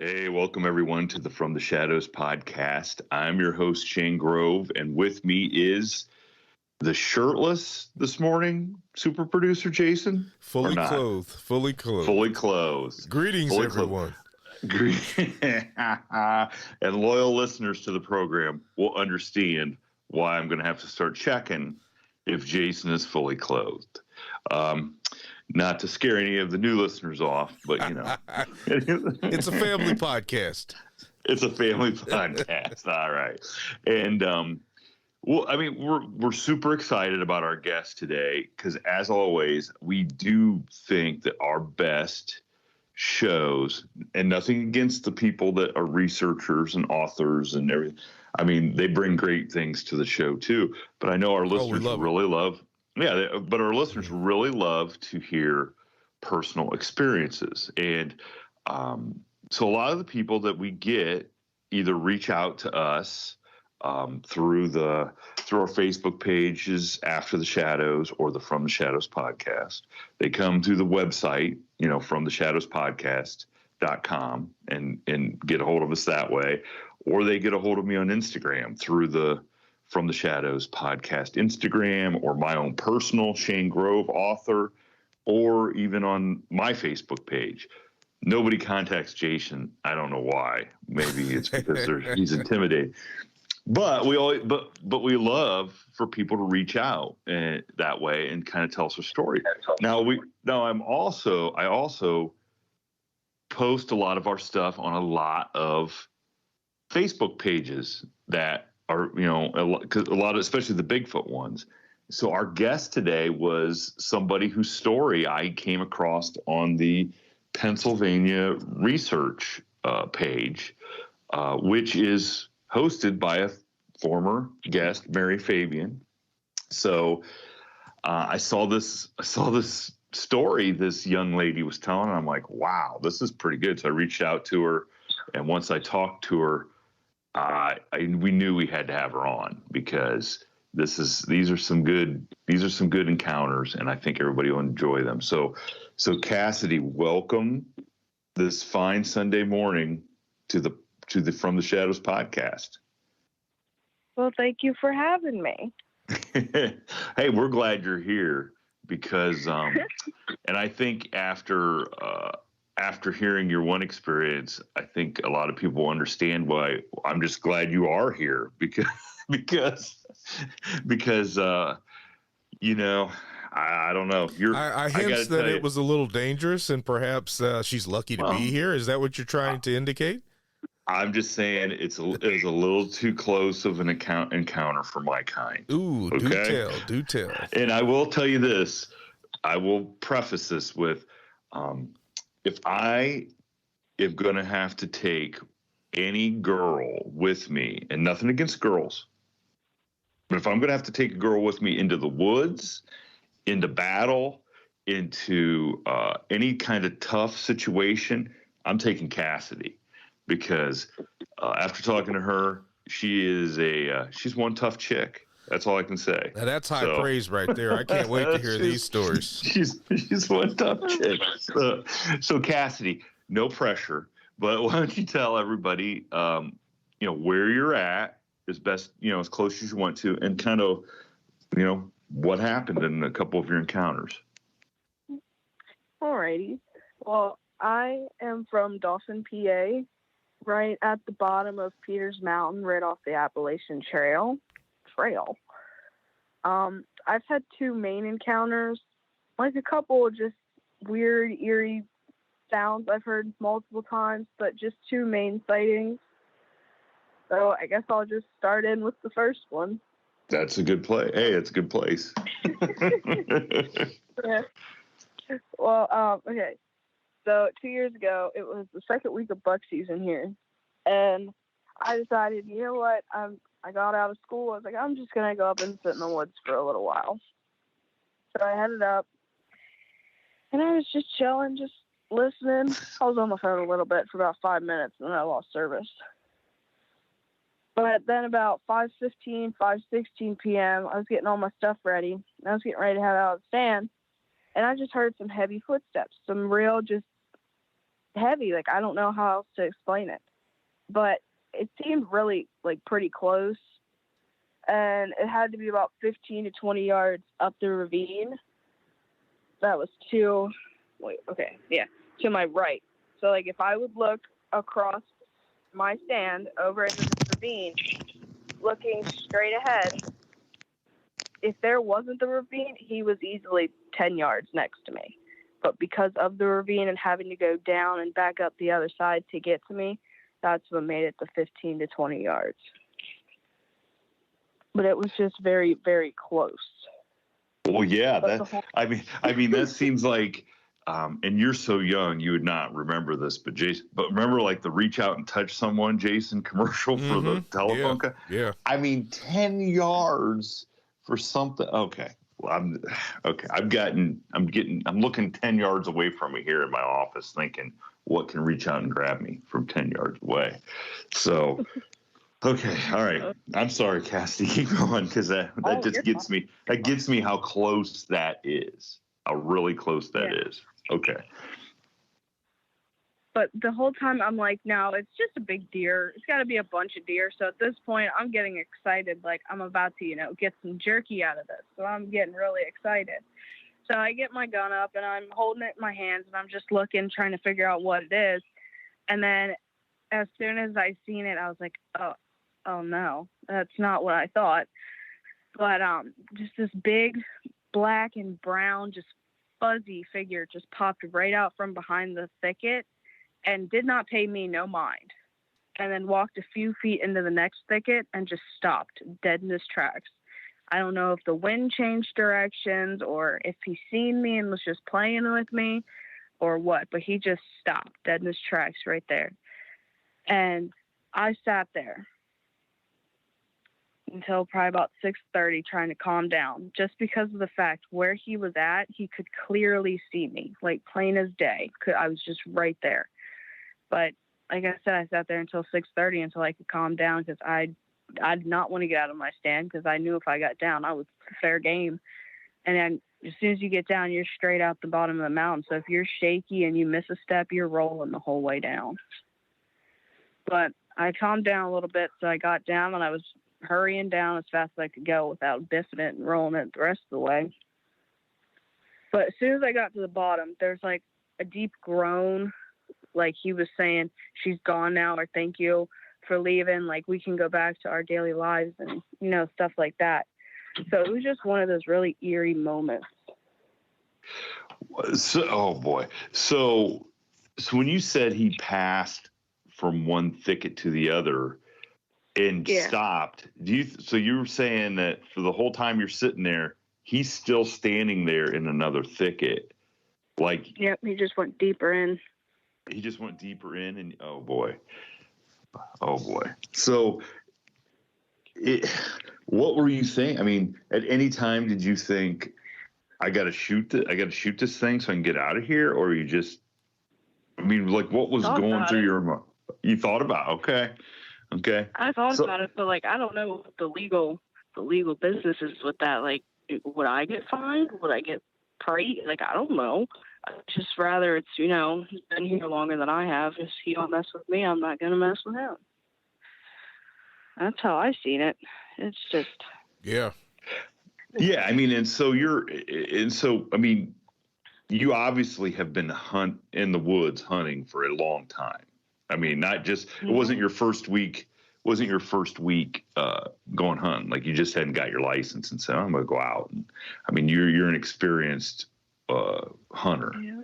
Hey, welcome everyone to the From the Shadows podcast. I'm your host, Shane Grove, and with me is the shirtless this morning super producer, Jason. Fully clothed. Fully clothed. Greetings, Fully everyone. And loyal listeners to the program will understand why I'm going to have to start checking if Jason is fully clothed. Not to scare any of the new listeners off, but you know, It's a family podcast. It's a family podcast. All right. And well, I mean, we're super excited about our guest today because, as always, we do think that our best shows, and nothing against the people that are researchers and authors and everything. I mean, they bring great things to the show too. But I know our listeners really love. Yeah, but our listeners really love to hear personal experiences, and so a lot of the people that we get either reach out to us through our Facebook pages, After the Shadows, or the From the Shadows podcast. They come to the website, fromtheshadowspodcast.com and get a hold of us that way, or they get a hold of me on Instagram through the From the Shadows podcast Instagram, or my own personal Shane Grove author, or even on my Facebook page. Nobody contacts Jason. I don't know why. Maybe it's because he's intimidated. But we love for people to reach out that way and kind of tell us a story. I also post a lot of our stuff on a lot of Facebook pages that are, because a lot of, especially the Bigfoot ones. So our guest today was somebody whose story I came across on the Pennsylvania research page, which is hosted by a former guest, Mary Fabian. So I saw this story this young lady was telling, and I'm like, wow, this is pretty good. So I reached out to her, and once I talked to her, we knew we had to have her on because these are some good encounters, and I think everybody will enjoy them. So Cassidy, welcome this fine Sunday morning to the From the Shadows podcast. Well, thank you for having me. Hey, we're glad you're here because, and I think after hearing your one experience, I think a lot of people understand why. I'm just glad you are here because I don't know. I hints that it was a little dangerous, and perhaps she's lucky to be here. Is that what you're trying to indicate? I'm just saying it was a little too close of an encounter for my kind. Ooh, okay? Do tell. And I will tell you this. I will preface this with, if I am going to have to take any girl with me, and nothing against girls, but if I'm going to have to take a girl with me into the woods, into battle, into any kind of tough situation, I'm taking Cassidy. Because after talking to her, she's one tough chick. That's all I can say. Now that's high praise right there. I can't wait to hear these stories. She's one tough chick. So Cassidy, no pressure, but why don't you tell everybody, where you're at as best, as close as you want to, and kind of, what happened in a couple of your encounters. Alrighty. Well, I am from Dawson, PA. Right at the bottom of Peters Mountain, right off the Appalachian Trail. I've had two main encounters, like a couple of just weird, eerie sounds I've heard multiple times, but just two main sightings. So I guess I'll just start in with the first one. That's a good play. Hey, it's a good place. Yeah. Well, okay. So 2 years ago, it was the second week of buck season here, and I decided, you know what, I got out of school. I was like, I'm just going to go up and sit in the woods for a little while. So I headed up, and I was just chilling, just listening. I was on the phone a little bit for about 5 minutes, and then I lost service. But then about 5:15, 5:16 p.m., I was getting all my stuff ready, and I was getting ready to head out of the stand, and I just heard some heavy footsteps, some real just heavy. Like, I don't know how else to explain it. But it seemed really, like, pretty close. And it had to be about 15 to 20 yards up the ravine. That was to my right. So, like, if I would look across my stand over into this ravine, looking straight ahead, if there wasn't the ravine, he was easily 10 yards next to me. But because of the ravine and having to go down and back up the other side to get to me, that's what made it the 15 to 20 yards. But it was just very, very close. Well, yeah, I mean, that seems like, and you're so young, you would not remember this, but remember like the reach out and touch someone, Jason commercial for the telephone? Yeah. I mean, 10 yards for something. Okay. Well, I'm looking 10 yards away from me here in my office thinking, what can reach out and grab me from 10 yards away? So, okay. All right. I'm sorry, Cassidy. Keep going, because that just gets me. That gets me how close that is. How really close that is. Okay. But the whole time I'm like, no, it's just a big deer. It's got to be a bunch of deer. So at this point, I'm getting excited. Like, I'm about to, get some jerky out of this. So I'm getting really excited. So I get my gun up and I'm holding it in my hands and I'm just looking, trying to figure out what it is. And then as soon as I seen it, I was like, oh no, that's not what I thought. But just this big black and brown, just fuzzy figure just popped right out from behind the thicket and did not pay me no mind, and then walked a few feet into the next thicket and just stopped dead in his tracks. I don't know if the wind changed directions or if he seen me and was just playing with me or what, but he just stopped dead in his tracks right there. And I sat there until probably about 6:30 trying to calm down, just because of the fact where he was at, he could clearly see me, like plain as day. I was just right there. But like I said, I sat there until 6:30 until I could calm down, because I did not want to get out of my stand, because I knew if I got down, I was fair game. And then as soon as you get down, you're straight out the bottom of the mountain. So if you're shaky and you miss a step, you're rolling the whole way down. But I calmed down a little bit, so I got down and I was hurrying down as fast as I could go without biffing it and rolling it the rest of the way. But as soon as I got to the bottom, there's like a deep groan, like he was saying, she's gone now, or thank you for leaving, like we can go back to our daily lives, and stuff like that. So it was just one of those really eerie moments. So, oh boy. So when you said he passed from one thicket to the other and stopped, so you were saying that for the whole time you're sitting there, he's still standing there in another thicket? Like, yep, he just went deeper in. And oh boy. So what were you saying? I mean, at any time did you think, I got to shoot this thing so I can get out of here? Or you just, like, what was going through your mind? You thought about, okay. I thought about it, but like, I don't know what the legal business is with that. Like, would I get fined? Would I get paid? Like, I don't know. I'd just rather it's, he's been here longer than I have. If he don't mess with me, I'm not going to mess with him. That's how I seen it. It's just. Yeah. Yeah. I mean, you obviously have been in the woods hunting for a long time. I mean, not just, it wasn't your first week going hunting. Like, you just hadn't got your license and said, I'm going to go out. And I mean, you're an experienced hunter. Yeah.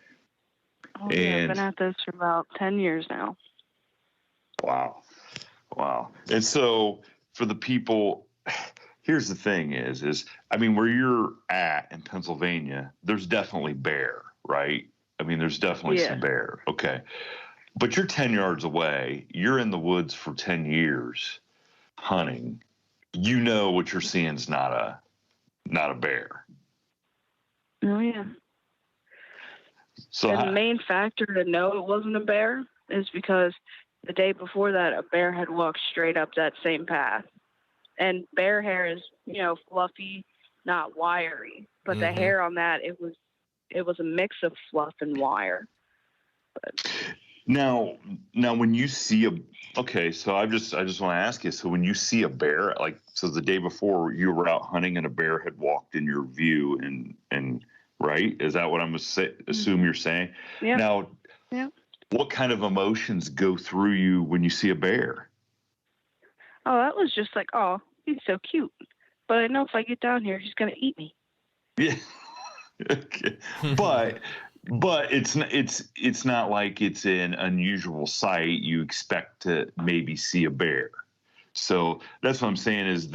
Oh, yeah, I've been at this for about 10 years now. Wow. And so for the people, here's the thing is, where you're at in Pennsylvania, there's definitely bear, right? I mean, there's definitely some bear. Okay. But you're 10 yards away. You're in the woods for 10 years hunting. What you're seeing is not a bear. Oh, yeah. So the main factor to know it wasn't a bear is because the day before that, a bear had walked straight up that same path. And bear hair is, fluffy, not wiry. But the hair on that, it was a mix of fluff and wire. But Now, when you see so I just want to ask you. So when you see a bear, like, so the day before you were out hunting and a bear had walked in your view, and right, is that what I'm assume you're saying? Yeah. Now, yeah. What kind of emotions go through you when you see a bear? Oh, that was just like, oh, he's so cute. But I know if I get down here, he's gonna eat me. Yeah. Okay. But it's not like it's an unusual sight. You expect to maybe see a bear. So that's what I'm saying is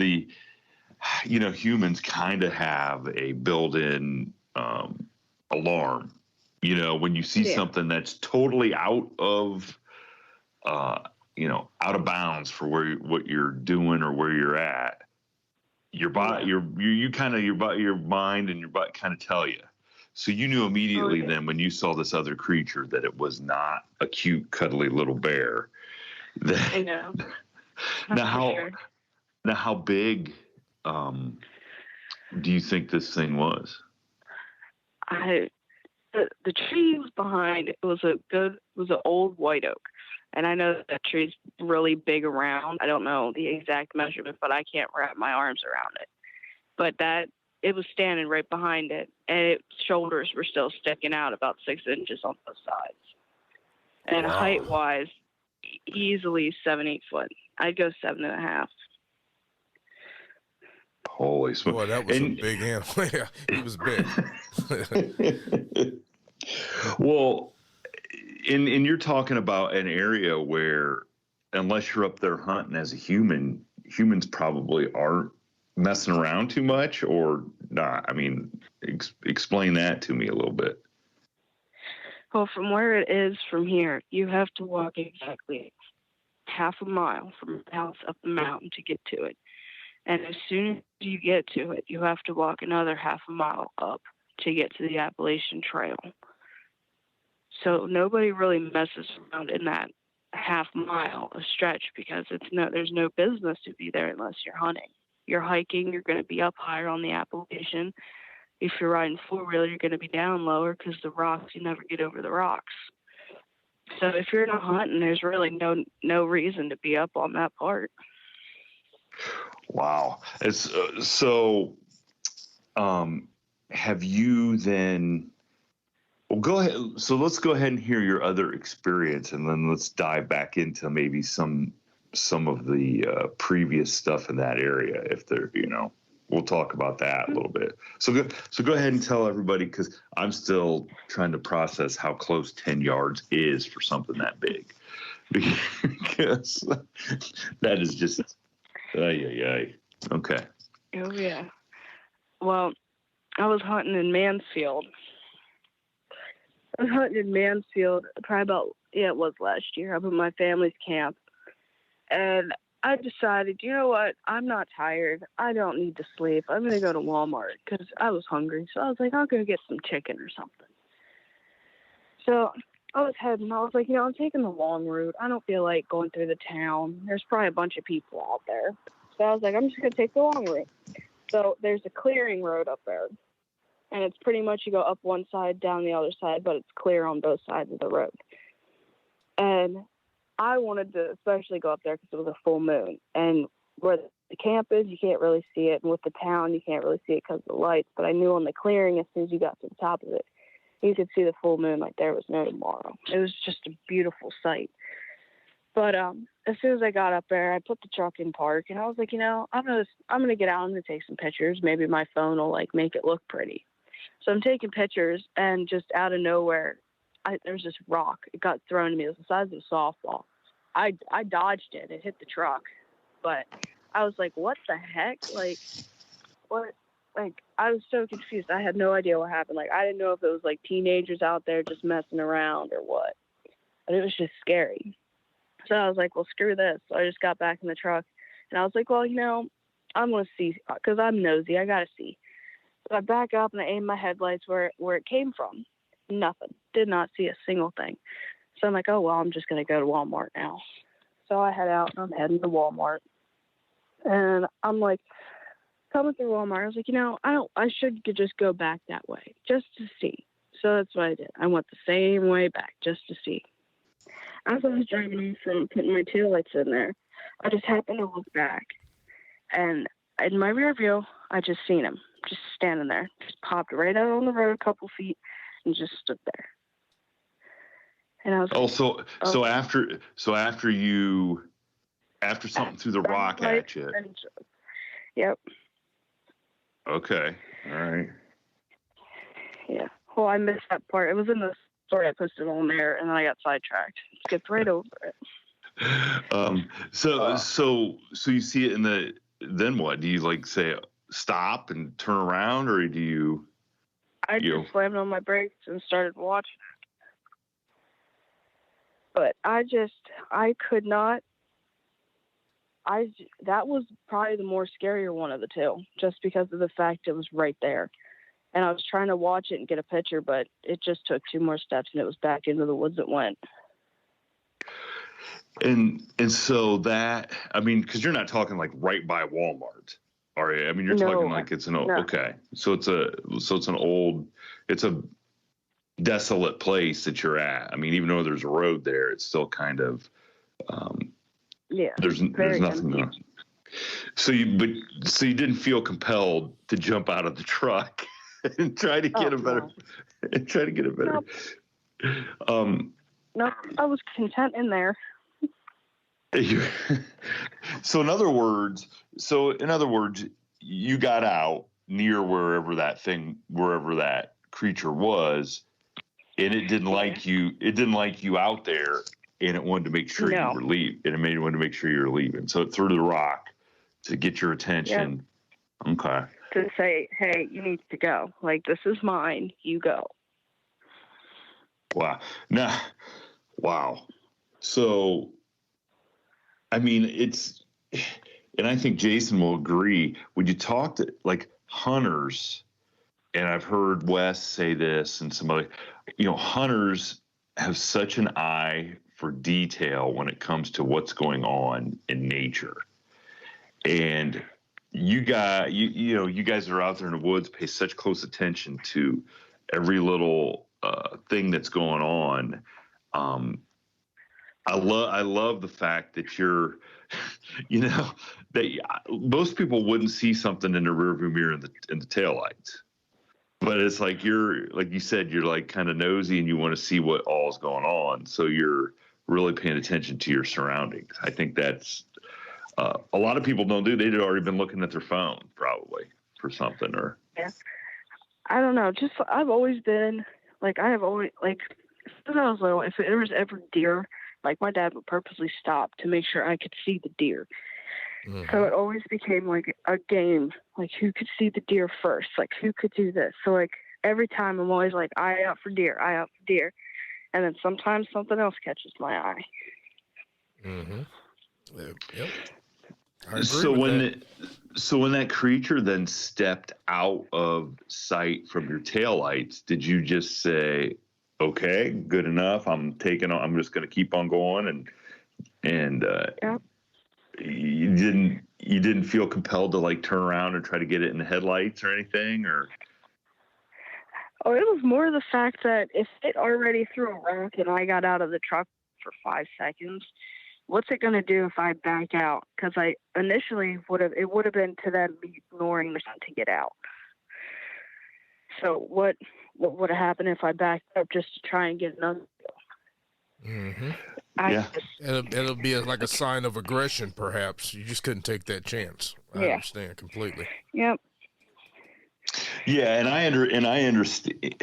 humans kind of have a built-in alarm. When you see something that's totally out of bounds for what you're doing or where you're at, your body, your mind and your butt kind of tell you. So you knew immediately then when you saw this other creature that it was not a cute, cuddly little bear. I know. Now how big do you think this thing was? The tree was behind. It was an old white oak, and I know that tree's really big around. I don't know the exact measurement, but I can't wrap my arms around it. But it was standing right behind it, and its shoulders were still sticking out about 6 inches on both sides. And height-wise, easily 7-8 foot. I'd go 7.5. Holy smoke! Boy, that was a big animal. Yeah, he was big. Well, and you're talking about an area where, unless you're up there hunting as a human, humans probably aren't messing around too much, or not. I mean, explain that to me a little bit. Well, from where it is from here, you have to walk exactly half a mile from the house up the mountain to get to it. And as soon as you get to it, you have to walk another half a mile up to get to the Appalachian Trail. So nobody really messes around in that half mile of stretch because there's no business to be there unless you're hunting. You're hiking, you're going to be up higher on the Appalachian. If you're riding four-wheeler, you're going to be down lower because the rocks, you never get over the rocks. So if you're not hunting, there's really no reason to be up on that part. Wow. Have you then... Well, go ahead. So let's go ahead and hear your other experience, and then let's dive back into maybe some of the previous stuff in that area. If there, we'll talk about that a little bit. So go ahead and tell everybody, because I'm still trying to process how close 10 yards is for something that big, because that is just okay. Oh yeah. Well, I was hunting in Mansfield. Probably about, it was last year, up at my family's camp. And I decided, you know what? I'm not tired. I don't need to sleep. I'm going to go to Walmart because I was hungry. So I was like, I'll go get some chicken or something. So I was heading. I was like, I'm taking the long route. I don't feel like going through the town. There's probably a bunch of people out there. So I was like, I'm just going to take the long route. So there's a clearing road up there. And it's pretty much you go up one side, down the other side, but it's clear on both sides of the road. And I wanted to especially go up there because it was a full moon. And where the camp is, you can't really see it. And with the town, you can't really see it because of the lights. But I knew on the clearing, as soon as you got to the top of it, you could see the full moon like there was no tomorrow. It was just a beautiful sight. But as soon as I got up there, I put the truck in park, and I was like, I'm gonna get out. I'm gonna take some pictures. Maybe my phone will make it look pretty. So I'm taking pictures, and just out of nowhere, there's this rock. It got thrown to me. It was the size of a softball. I dodged it. It hit the truck. But I was like, what the heck? What? I was so confused. I had no idea what happened. I didn't know if it was, teenagers out there just messing around or what. But it was just scary. So I was like, well, screw this. So I just got back in the truck, and I was like, well, I'm going to see, because I'm nosy. I got to see. So I back up and I aim my headlights where it came from. Nothing. Did not see a single thing. So I'm like, oh, well, I'm just going to go to Walmart now. So I head out and I'm heading to Walmart. And I'm coming through Walmart. I was like, I should just go back that way just to see. So that's what I did. I went the same way back just to see. as I was driving off from putting my taillights in there, I just happened to look back, and in my rear view, I just seen him, just standing there, just popped right out on the road a couple feet, and just stood there. And I was after something threw the rock at you. Yep. Okay. All right. Yeah. Well, I missed that part. It was in the story I posted on there, and then I got sidetracked. Skipped right over it. So you see it then what? Do you like say stop and turn around, or do you? I just slammed on my brakes and started watching it. But I could not. That was probably the more scarier one of the two, just because of the fact it was right there. And I was trying to watch it and get a picture, but it just took 2 more steps and it was back into the woods it went. And so that, I mean, because you're not talking like right by Walmart, are you? I mean, you're talking like it's an old, okay. So it's a desolate place that you're at. I mean, even though there's a road there, it's still kind of, there's nothing going on. So you didn't feel compelled to jump out of the truck and try to get a better. No, I was content in there. So in other words, you got out near wherever that creature was, and it didn't like you. It didn't like you out there, and it wanted to make sure you were leaving. And it wanted to make sure you were leaving. So it threw the rock to get your attention. Yep. Okay. To say, hey, you need to go. Like, this is mine. You go. Wow. Wow. So, I mean, and I think Jason will agree, when you talk to like hunters, and I've heard Wes say this and some other, hunters have such an eye for detail when it comes to what's going on in nature. And you guys that are out there in the woods pay such close attention to every little thing that's going on. I love the fact that you're, that most people wouldn't see something in the rearview mirror in the taillights. But it's like like you said, you're like kind of nosy and you want to see what all's going on. So you're really paying attention to your surroundings. I think that's a lot of people don't do. They'd already been looking at their phone probably for something or. Yeah. I don't know. Just I've always been like since I was little, if there was ever deer, like my dad would purposely stop to make sure I could see the deer. Mm-hmm. So it always became like a game, like who could see the deer first, like who could do this. So like every time I'm always like eye out for deer, and then sometimes something else catches my eye. Mm-hmm. Yep. So when that creature then stepped out of sight from your taillights, did you just say, "Okay, good enough. I'm just going to keep on going," and yep. You didn't feel compelled to like turn around and try to get it in the headlights or anything, or? Oh, it was more the fact that if it already threw a rock and I got out of the truck for 5 seconds, what's it going to do if I back out? Because I initially would have been to them ignoring the sun to get out. So what would have happened if I backed up just to try and get another? Mm-hmm. Yeah. It'll be like a sign of aggression, perhaps. You just couldn't take that chance. I understand completely. Yep. Yeah, and I understand.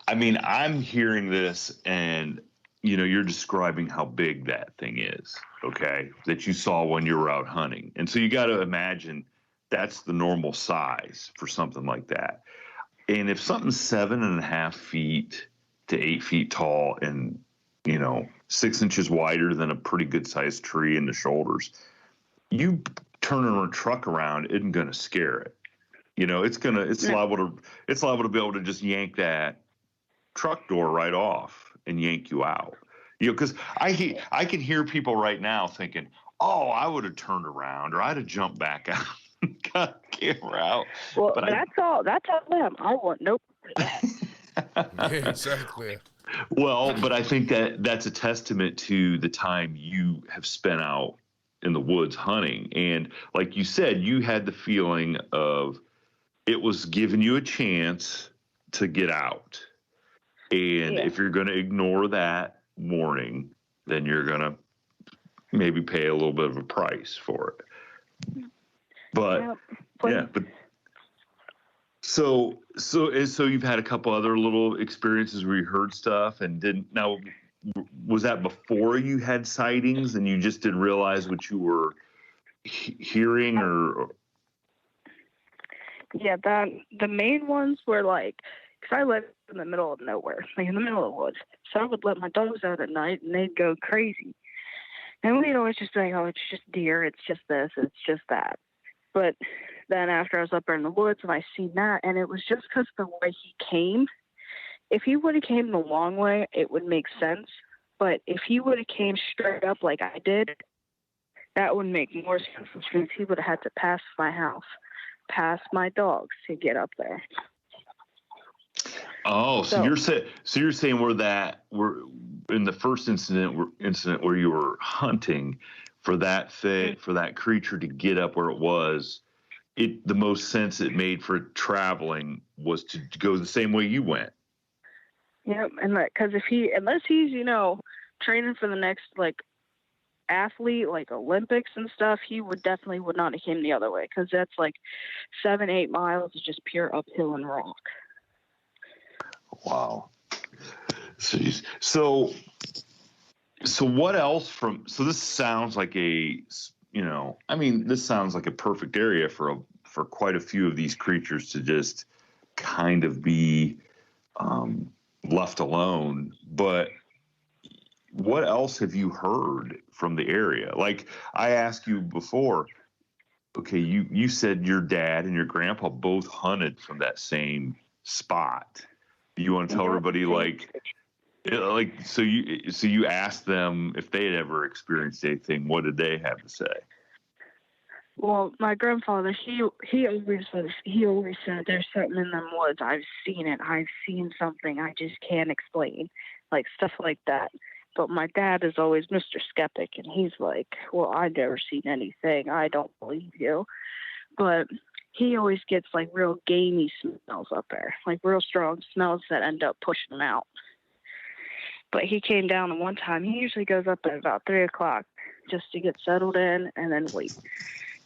I mean, I'm hearing this, and you're describing how big that thing is. Okay, that you saw when you were out hunting, and so you got to imagine that's the normal size for something like that. And if something's 7.5 feet to 8 feet tall and 6 inches wider than a pretty good sized tree in the shoulders, you turning a truck around isn't going to scare it. It's liable to be able to just yank that truck door right off and yank you out. Because I can hear people right now thinking, "Oh, I would have turned around or I'd have jumped back out and got the camera out." Well, that's all them. I want no part of that. Yeah, exactly. Well, but I think that's a testament to the time you have spent out in the woods hunting. And like you said, you had the feeling of it was giving you a chance to get out. And if you're going to ignore that warning, then you're going to maybe pay a little bit of a price for it. But but so you've had a couple other little experiences where you heard stuff and didn't. Now, was that before you had sightings and you just didn't realize what you were hearing, or? Yeah, the main ones were like, because I live in the middle of nowhere, like in the middle of the woods. So I would let my dogs out at night and they'd go crazy. And we'd always just say, oh, it's just deer, it's just this, it's just that. But then after I was up there in the woods and I seen that, and it was just because the way he came. If he would have came the long way, it would make sense. But if he would have came straight up like I did, that would make more sense, which means he would have had to pass my house, past my dogs to get up there. Oh, so you're saying we're in the first incident where you were hunting for that for that creature to get up where it was, the most sense it made for traveling was to go the same way you went. Yep, and because unless he's training for the next athlete, like Olympics and stuff, he would not have came the other way, because that's 7-8 miles of just pure uphill and rock. Wow. Jeez. So what else so this sounds like this sounds like a perfect area for quite a few of these creatures to just kind of be left alone. But what else have you heard from the area? Like I asked you before, okay, you said your dad and your grandpa both hunted from that same spot. You want to tell everybody so you asked them if they had ever experienced anything. What did they have to say? Well, my grandfather, he always said there's something in them woods. I've seen it. I've seen something I just can't explain, stuff like that. But my dad is always Mr. Skeptic, and he's like, well, I've never seen anything. I don't believe you. But he always gets real gamey smells up there, real strong smells that end up pushing him out. But he came down the one time. He usually goes up at about 3 o'clock just to get settled in and then wait.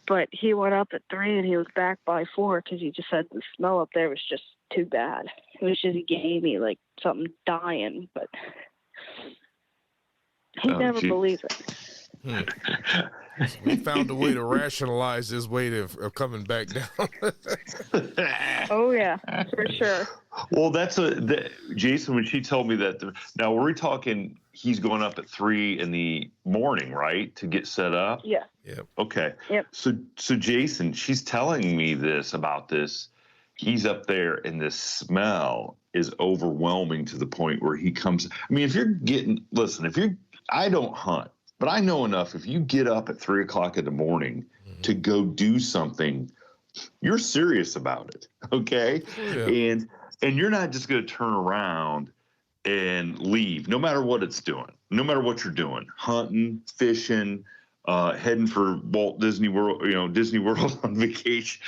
But he went up at 3 and he was back by 4 because he just said the smell up there was just too bad. It was just gamey, like something dying. But he never believed it. We found a way to rationalize this way of coming back down. Oh yeah, for sure. Well, Jason, when she told me that, now were we talking he's going up at 3 in the morning, right, to get set up? Yeah. Yep. Okay. Yep. So Jason, she's telling me about this. He's up there and the smell is overwhelming to the point where he comes. I mean, I don't hunt, but I know enough. If you get up at 3 o'clock in the morning to go do something, you're serious about it. Okay. Yeah. And you're not just going to turn around and leave, no matter what it's doing, no matter what you're doing, hunting, fishing, heading for Walt Disney World, Disney World on vacation,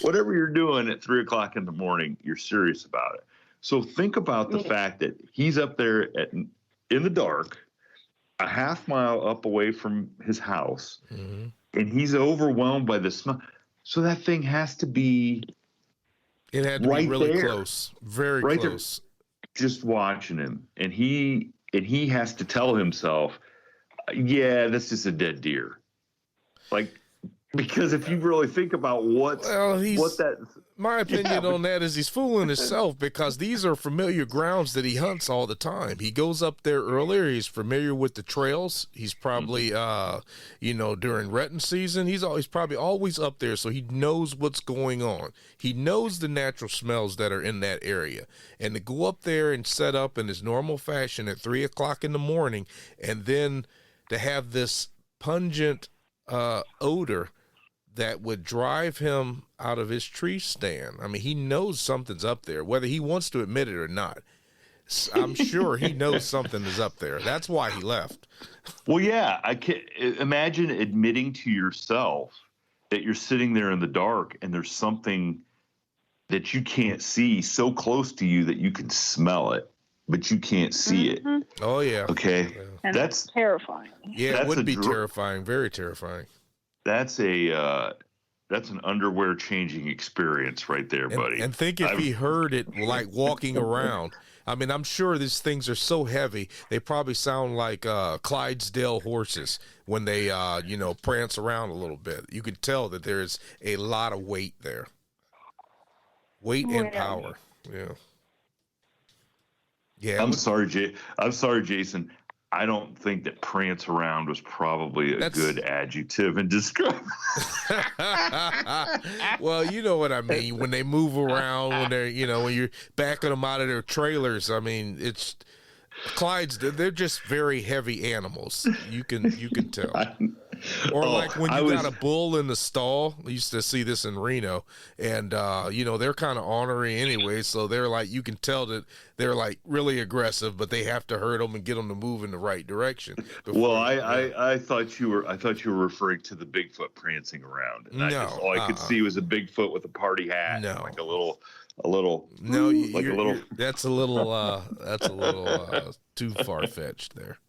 whatever you're doing at 3 o'clock in the morning, you're serious about it. So think about the fact that he's up there in the dark, a half mile up away from his house, and he's overwhelmed by the smell. So that thing has to be. It had to be really close, very close. There, just watching him, and he has to tell himself, "Yeah, this is a dead deer." Because if you really think about my opinion on that is he's fooling himself, because these are familiar grounds that he hunts all the time. He goes up there earlier. He's familiar with the trails. He's probably, during rutting season, he's probably always up there. So he knows what's going on. He knows the natural smells that are in that area, and to go up there and set up in his normal fashion at 3 o'clock in the morning, and then to have this pungent, odor that would drive him out of his tree stand. I mean, he knows something's up there, whether he wants to admit it or not. I'm sure he knows something is up there. That's why he left. Well, yeah, I can imagine admitting to yourself that you're sitting there in the dark and there's something that you can't see so close to you that you can smell it, but you can't see it. Oh yeah. Okay. Yeah. And That's terrifying. Yeah, it would be terrifying, very terrifying. That's an underwear changing experience right there, buddy. And think if he heard it like walking around. I mean, I'm sure these things are so heavy, they probably sound like Clydesdale horses when they, prance around a little bit. You could tell that there's a lot of weight there. Weight and power. Yeah. Yeah. I'm sorry, Jason. I don't think that prance around was probably a good adjective in describing. Well, you know what I mean. When they move around, when they're, when you're backing them out of their trailers, I mean, it's Clyde's. They're just very heavy animals. You can tell. Like when you got a bull in the stall. I used to see this in Reno, and they're kind of ornery anyway. So they're like, you can tell that they're like really aggressive, but they have to herd them and get them to move in the right direction. Well, I thought you were referring to the Bigfoot prancing around. And all I could see was a Bigfoot with a party hat, and like a little. That's a little too far fetched there.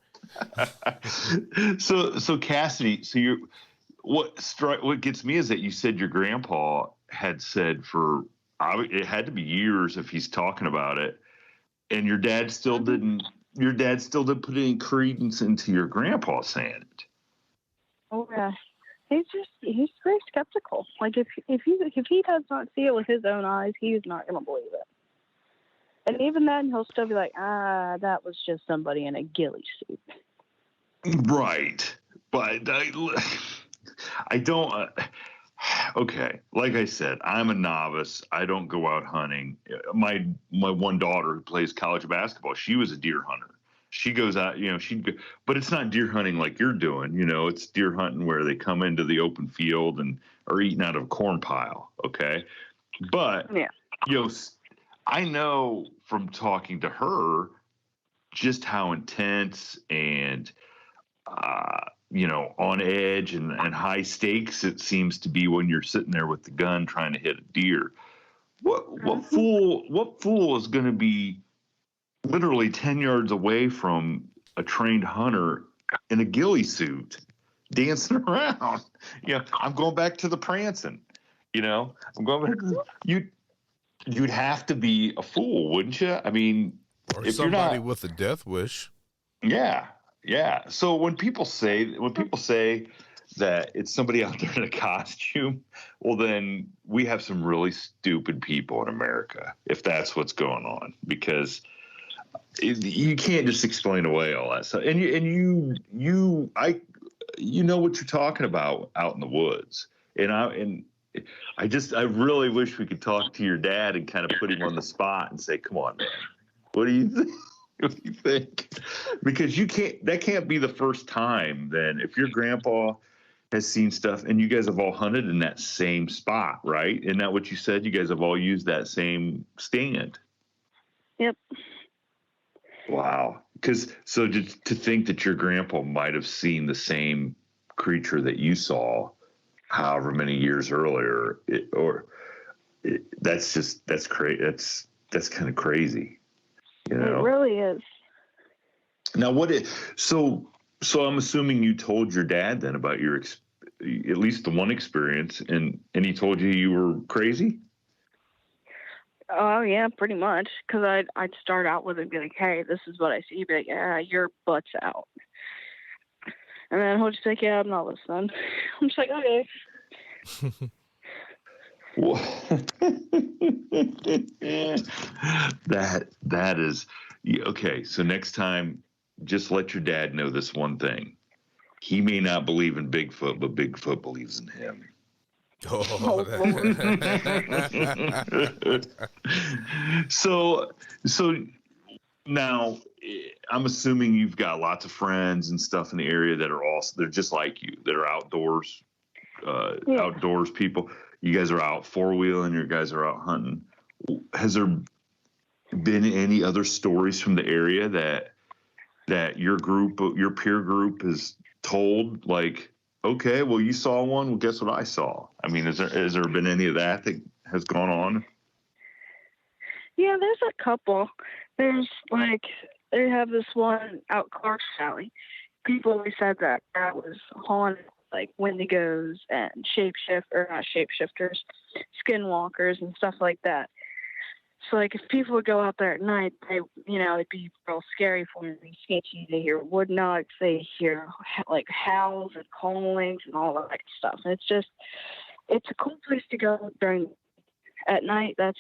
So Cassidy, what gets me is that you said your grandpa had said it had to be years if he's talking about it, and your dad still didn't put any credence into your grandpa saying it. Oh yeah. He's very skeptical. Like if he does not see it with his own eyes, he's not going to believe it. And even then, he'll still be like, that was just somebody in a ghillie suit. Right, but I don't. Okay, like I said, I'm a novice. I don't go out hunting. My one daughter who plays college basketball, she was a deer hunter. She goes out, but it's not deer hunting like you're doing. It's deer hunting where they come into the open field and are eating out of a corn pile. Okay. But, I know from talking to her just how intense and, on edge and high stakes it seems to be when you're sitting there with the gun trying to hit a deer. What fool is going to be literally 10 yards away from a trained hunter in a ghillie suit dancing around? I'm going back to the prancing, I'm going back to you'd have to be a fool, wouldn't you? I mean, or if somebody you're not, with a death wish. Yeah. So when people say that it's somebody out there in a costume, well, then we have some really stupid people in America, if that's what's going on, because you can't just explain away all that stuff. And you know what you're talking about out in the woods. And I really wish we could talk to your dad and kind of put him on the spot and say, come on, man, what do you think? What do you think? Because that can't be the first time then. If your grandpa has seen stuff and you guys have all hunted in that same spot, right? Isn't that what you said? You guys have all used that same stand. Yep. Wow. So to think that your grandpa might have seen the same creature that you saw however many years earlier, that's crazy. That's kind of crazy. It really is. Now, so I'm assuming you told your dad then about your, at least the one experience, and he told you were crazy? Oh, yeah, pretty much. Because I'd start out with it and be like, hey, this is what I see. He'd be like, yeah, your butt's out. And then he'll just be like, yeah, I'm not listening. I'm just like, okay. that is okay. So next time, just let your dad know this one thing. He may not believe in Bigfoot, but Bigfoot believes in him. So now I'm assuming you've got lots of friends and stuff in the area that are they're just like you, that are outdoors people. You guys are out four-wheeling, you guys are out hunting. Has there been any other stories from the area that your peer group has told, like, okay, well, you saw one, well, guess what I saw? I mean, has there been any of that has gone on? Yeah, there's a couple. There's they have this one out Clark's Valley. People always said that was haunted, like wendigos and not shapeshifters, skinwalkers and stuff like that. So, like, if people would go out there at night, it'd be real scary for them. Sketchy. They hear wood knocks. They hear, like, howls and callings and all that stuff. And it's a cool place to go at night. That's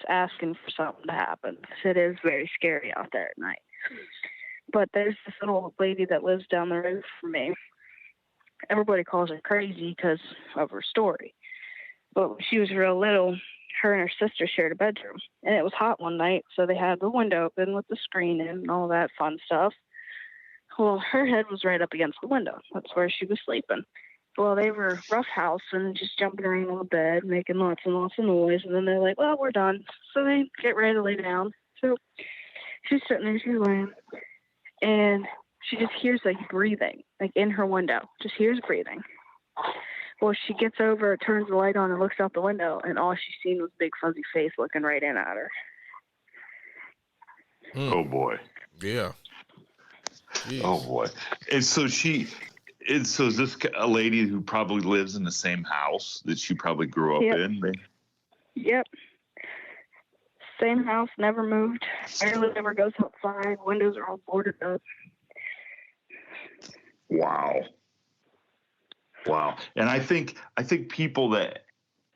asking for something to happen. It is very scary out there at night. But there's this little lady that lives down the road from me. Everybody calls her crazy because of her story. But when she was real little, her and her sister shared a bedroom, and it was hot one night, so they had the window open with the screen in and all that fun stuff. Well, her head was right up against the window. That's where she was sleeping. Well, they were roughhousing and just jumping around on the bed, making lots and lots of noise, and then they're like, well, we're done. So they get ready to lay down. So she's sitting there, she's laying, and she just hears, like, breathing, like, in her window. Just hears breathing. Well, she gets over, turns the light on, and looks out the window, and all she seen was a big fuzzy face looking right in at her. Oh, boy. Yeah. Jeez. Oh, boy. And so is this a lady who probably lives in the same house that she probably grew up in? Yep. Same house, never moved. Barely ever goes outside. Windows are all boarded up. Wow. And I think people that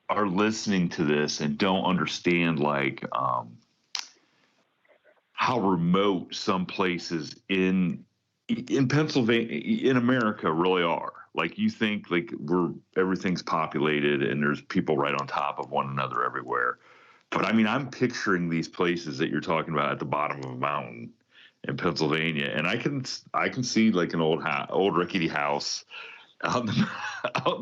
are listening to this and don't understand, like, how remote some places in Pennsylvania, in America, really are. Like, you think, like, everything's populated and there's people right on top of one another everywhere. But I mean, I'm picturing these places that you're talking about at the bottom of a mountain in Pennsylvania, and I can see, like, an old rickety house out in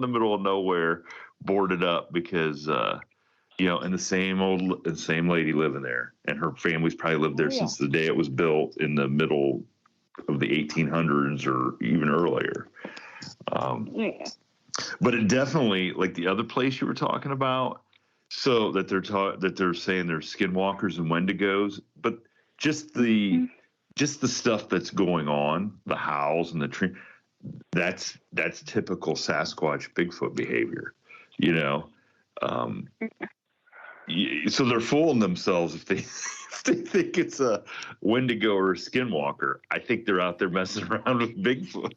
the middle of nowhere, boarded up because and the same lady living there, and her family's probably lived there since the day it was built in the middle of the 1800s or even earlier. But it definitely, like the other place you were talking about, so that they're saying there's skinwalkers and wendigos, but just the stuff that's going on, the howls and the tree, that's typical Sasquatch Bigfoot behavior, so they're fooling themselves if they think it's a wendigo or a skinwalker. I think they're out there messing around with Bigfoot.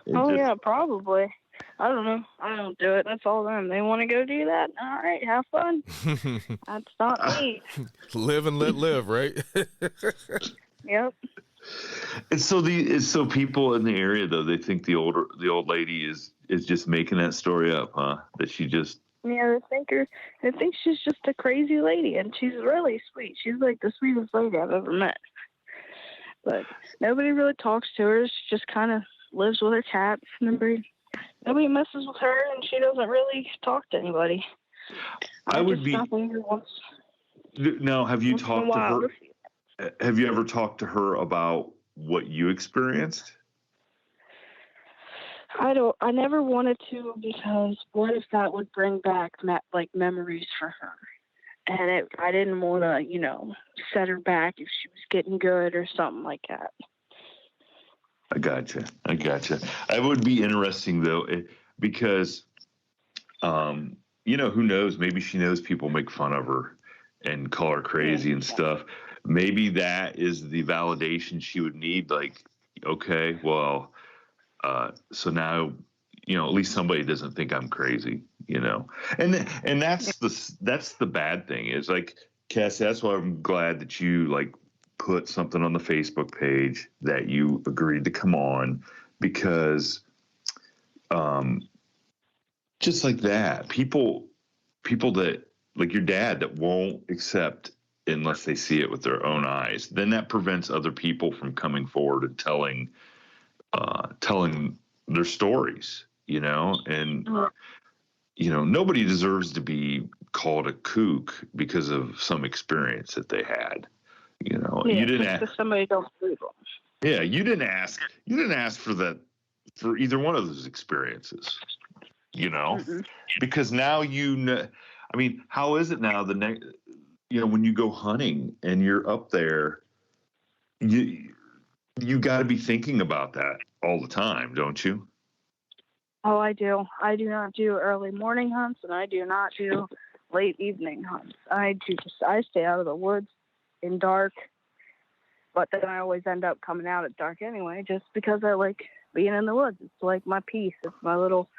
Yeah, probably. I don't know. I don't do it. That's all them. They want to go do that? All right, have fun. That's not me. Live and let live, right? Yep. And so people in the area, though, they think the old lady is just making that story up, huh? That she just... Yeah, they think she's just a crazy lady, and she's really sweet. She's like the sweetest lady I've ever met. But nobody really talks to her. She just kind of lives with her cats. Nobody messes with her, and she doesn't really talk to anybody. Now, have you talked to her? Have you ever talked to her about what you experienced? I never wanted to, because what if that would bring back memories for her? And I didn't want to, set her back if she was getting good or something like that. I gotcha. It would be interesting, though, because, who knows? Maybe she knows people make fun of her and call her crazy and stuff. Maybe that is the validation she would need. Like, okay, well, so now, at least somebody doesn't think I'm crazy, and that's the bad thing is, like, Cass, that's why I'm glad that you, like, put something on the Facebook page that you agreed to come on, because, just like that, people that, like your dad, that won't accept unless they see it with their own eyes, then that prevents other people from coming forward and telling their stories, and nobody deserves to be called a kook because of some experience that they had. You didn't ask. Somebody don't believe them. Yeah, you didn't ask. You didn't ask for that, for either one of those experiences. Mm-mm. Because now I mean, how is it now? When you go hunting and you're up there, you got to be thinking about that all the time, don't you? Oh, I do. I do not do early morning hunts, and I do not do late evening hunts. I stay out of the woods in dark, but then I always end up coming out at dark anyway, just because I like being in the woods. It's like my peace. It's my little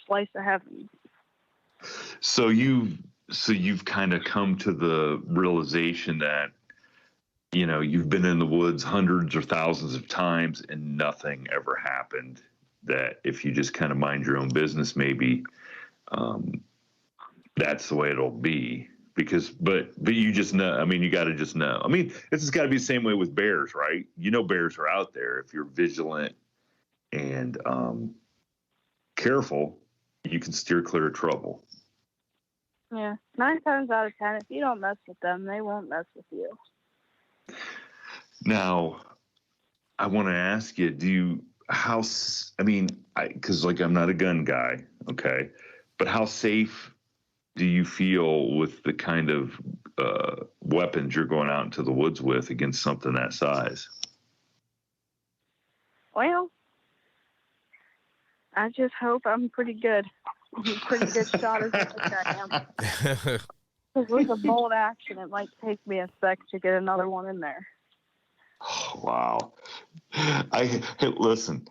slice of heaven. So you've kind of come to the realization that, you've been in the woods hundreds or thousands of times and nothing ever happened, that if you just kind of mind your own business, maybe that's the way it'll be. But you just know. I mean, you got to just know. I mean, this has got to be the same way with bears, right? Bears are out there. If you're vigilant and careful, you can steer clear of trouble. Yeah, 9 times out of 10, if you don't mess with them, they won't mess with you. Now, I want to ask you, because I'm not a gun guy, okay, but how safe do you feel with the kind of weapons you're going out into the woods with against something that size? Well, I just hope I'm pretty good. I'm a pretty good shot as I am. With a bolt action, it might take me a sec to get another one in there. Oh, wow. Listen,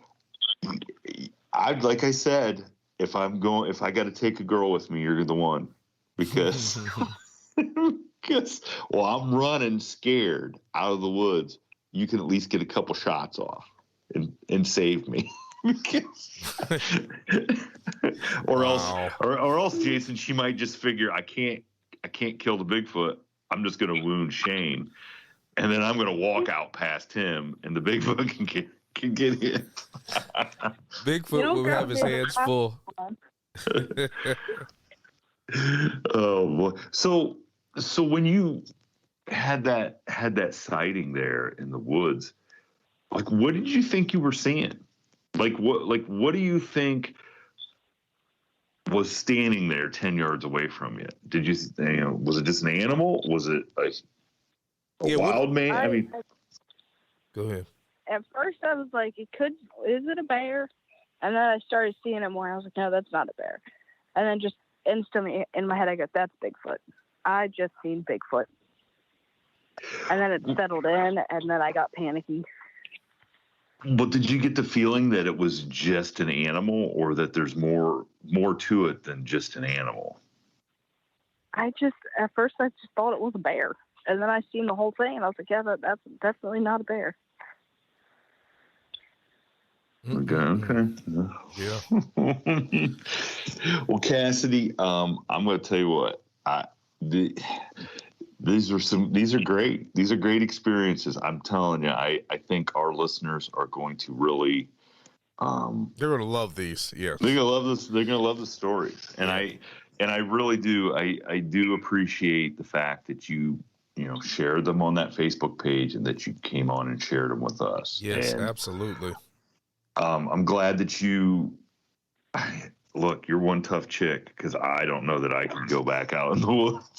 like I said, if I got to take a girl with me, you're the one, because I'm running scared out of the woods. You can at least get a couple shots off and save me. or else Jason, she might just figure I can't kill the Bigfoot. I'm just going to wound Shane, and then I'm going to walk out past him, and the Bigfoot can get in. Bigfoot will have his hands full. Oh boy! So when you had that sighting there in the woods, like, what did you think you were seeing? Like what do you think was standing there 10 yards away from you? Did you was it just an animal? Was it a wild man? I mean, go ahead. At first I was like, is it a bear? And then I started seeing it more. I was like, no, that's not a bear. And then just instantly in my head, I go, that's Bigfoot. I just seen Bigfoot. And then it settled in, and then I got panicky. But did you get the feeling that it was just an animal, or that there's more to it than just an animal? At first I just thought it was a bear. And then I seen the whole thing, and I was like, yeah, that's definitely not a bear. Okay. Yeah. Well, Cassidy, I'm going to tell you what. These are great. These are great experiences. I'm telling you, I think our listeners are going to really. They're going to love these. Yes. They're going to love this. They're going to love the stories, and I really do. I do appreciate the fact that you shared them on that Facebook page, and that you came on and shared them with us. Yes, absolutely. I'm glad that look, you're one tough chick, because I don't know that I can go back out in the woods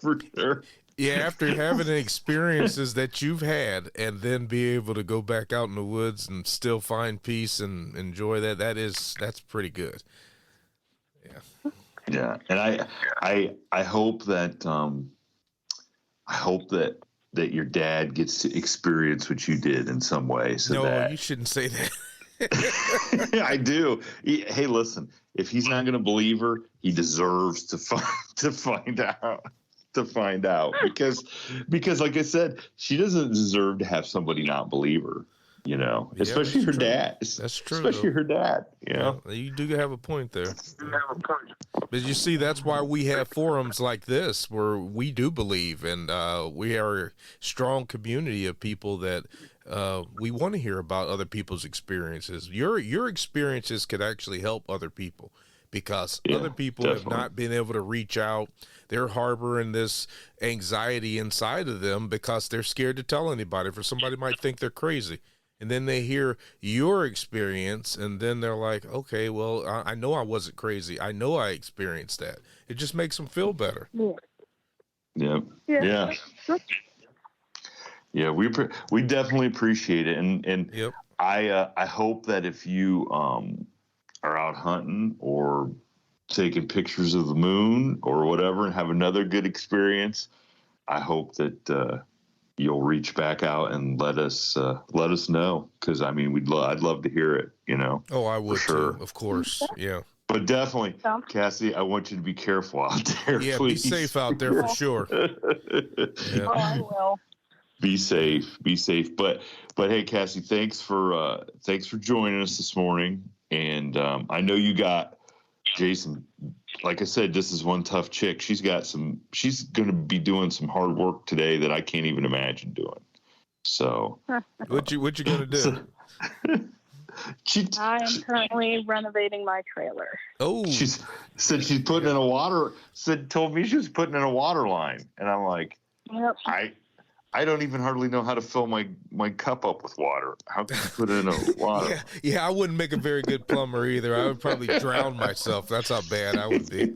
for sure. Yeah, after having the experiences that you've had, and then be able to go back out in the woods and still find peace and enjoy that's pretty good. Yeah. Yeah, and I hope that your dad gets to experience what you did in some way. No, you shouldn't say that. I do. Hey, listen, if he's not going to believe her, he deserves to find out. Because like I said, she doesn't deserve to have somebody not believe her. Especially her dad. That's true. Especially her dad. Yeah, you do have a point there. But you see, that's why we have forums like this, where we do believe, and we are a strong community of people that we want to hear about other people's experiences. Your experiences could actually help other people. because other people have not been able to reach out. They're harboring this anxiety inside of them because they're scared to tell anybody, for somebody might think they're crazy. And then they hear your experience, and then they're like, okay, well, I know I wasn't crazy. I know I experienced that. It just makes them feel better. Yeah. Yeah, we definitely appreciate it, and I hope that if you are out hunting or taking pictures of the moon or whatever and have another good experience, I hope that you'll reach back out and let us know, because I mean I'd love to hear it. Oh, I would sure. too, of course. Yeah. But definitely, Cassidy, I want you to be careful out there. Yeah, please. Be safe out there for sure. Yeah. Oh, I will. Be safe. But hey, Cassie, thanks for joining us this morning. And I know you got Jason. Like I said, this is one tough chick. She's going to be doing some hard work today that I can't even imagine doing. So what you going to do? I am currently renovating my trailer. Oh, she's putting in told me she was putting in a water line, and I'm like, yep. I don't even hardly know how to fill my cup up with water. How can you put it in a water? Yeah, I wouldn't make a very good plumber either. I would probably drown myself. That's how bad I would be.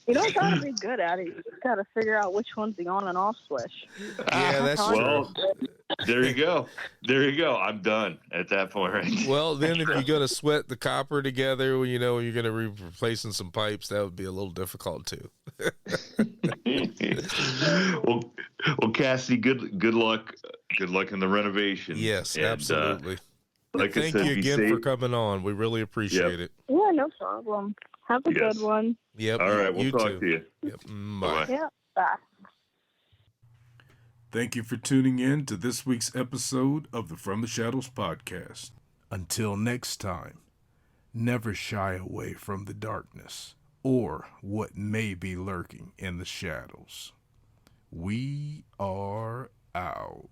You don't gotta be good at it. You just gotta figure out which one's the on and off switch. Yeah, that's true. There you go. I'm done at that point, right? Well, then if you're gonna sweat the copper together, you're gonna be replacing some pipes. That would be a little difficult too. well, Cassidy, good luck. Good luck in the renovation. Yes, absolutely. Like Thank you again for coming on. We really appreciate it. Yeah, no problem. Have a good one. Yep. All right, we'll talk to you. Yep. Bye. Yeah. Bye. Thank you for tuning in to this week's episode of the From the Shadows podcast. Until next time, never shy away from the darkness or what may be lurking in the shadows. We are out.